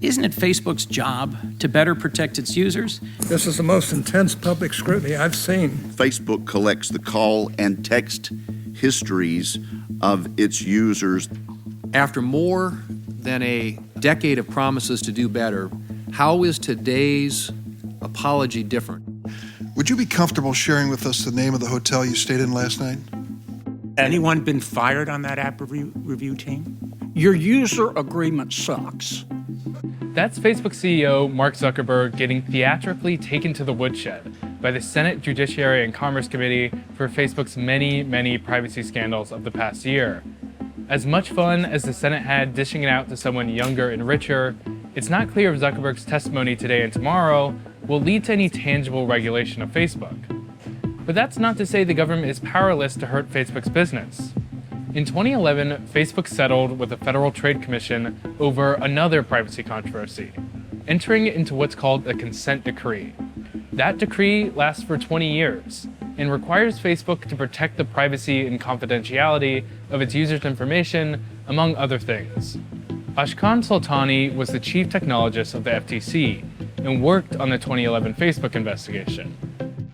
Isn't it Facebook's job to better protect its users? This is the most intense public scrutiny I've seen. Facebook collects the call and text histories of its users. After more than a decade of promises to do better, how is today's apology different? Would you be comfortable sharing with us the name of the hotel you stayed in last night? Anyone been fired on that app review team? Your user agreement sucks. That's Facebook CEO Mark Zuckerberg getting theatrically taken to the woodshed by the Senate Judiciary and Commerce Committee for Facebook's many privacy scandals of the past year. As much fun as the Senate had dishing it out to someone younger and richer, it's not clear if Zuckerberg's testimony today and tomorrow will lead to any tangible regulation of Facebook. But that's not to say the government is powerless to hurt Facebook's business. In 2011, Facebook settled with the Federal Trade Commission over another privacy controversy, entering into what's called a consent decree. That decree lasts for 20 years and requires Facebook to protect the privacy and confidentiality of its users' information, among other things. Ashkan Soltani was the chief technologist of the FTC and worked on the 2011 Facebook investigation.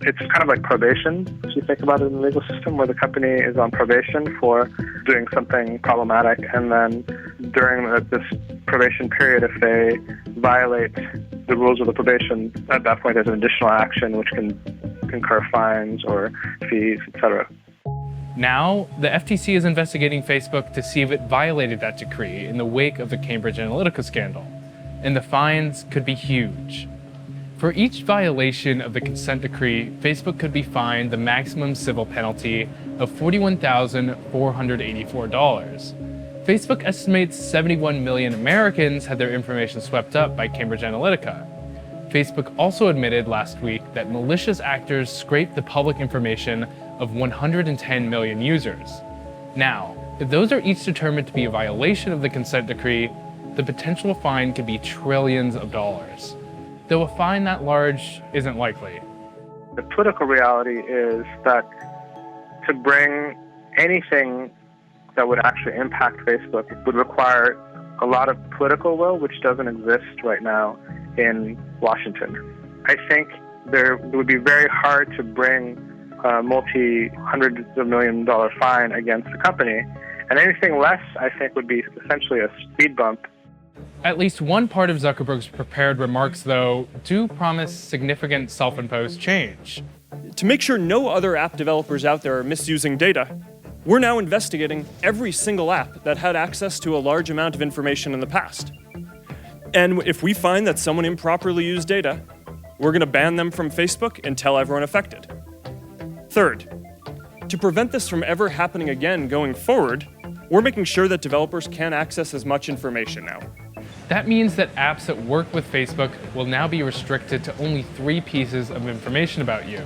It's kind of like probation, if you think about it in the legal system, where the company is on probation for doing something problematic, and then during this probation period, if they violate the rules of the probation, at that point there's an additional action which can incur fines or fees, etc. Now, the FTC is investigating Facebook to see if it violated that decree in the wake of the Cambridge Analytica scandal, and the fines could be huge. For each violation of the consent decree, Facebook could be fined the maximum civil penalty of $41,484. Facebook estimates 71 million Americans had their information swept up by Cambridge Analytica. Facebook also admitted last week that malicious actors scraped the public information of 110 million users. Now, if those are each determined to be a violation of the consent decree, the potential fine could be trillions of dollars. Though a fine that large isn't likely. The political reality is that to bring anything that would actually impact Facebook would require a lot of political will, which doesn't exist right now in Washington. I think it would be very hard to bring a multi-hundreds of $million fine against the company, and anything less, I think, would be essentially a speed bump. At least one part of Zuckerberg's prepared remarks, though, do promise significant self-imposed change. To make sure no other app developers out there are misusing data, we're now investigating every single app that had access to a large amount of information in the past. And if we find that someone improperly used data, we're going to ban them from Facebook and tell everyone affected. Third, to prevent this from ever happening again going forward, we're making sure that developers can access as much information now. That means that apps that work with Facebook will now be restricted to only 3 pieces of information about you.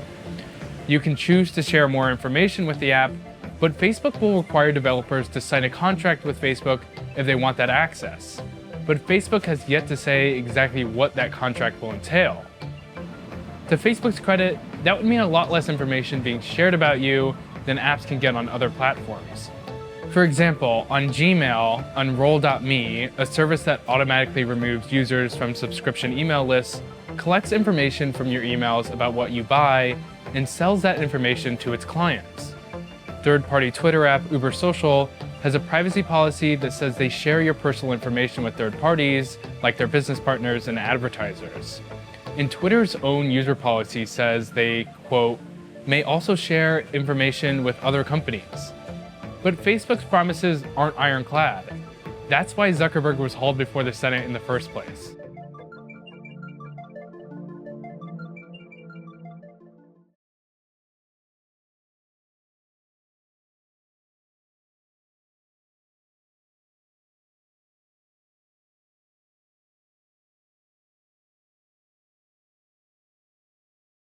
You can choose to share more information with the app, but Facebook will require developers to sign a contract with Facebook if they want that access. But Facebook has yet to say exactly what that contract will entail. To Facebook's credit, that would mean a lot less information being shared about you than apps can get on other platforms. For example, on Gmail, Unroll.me, a service that automatically removes users from subscription email lists, collects information from your emails about what you buy and sells that information to its clients. Third-party Twitter app Uber Social has a privacy policy that says they share your personal information with third parties, like their business partners and advertisers. And Twitter's own user policy says they, quote, may also share information with other companies. But Facebook's promises aren't ironclad. That's why Zuckerberg was hauled before the Senate in the first place.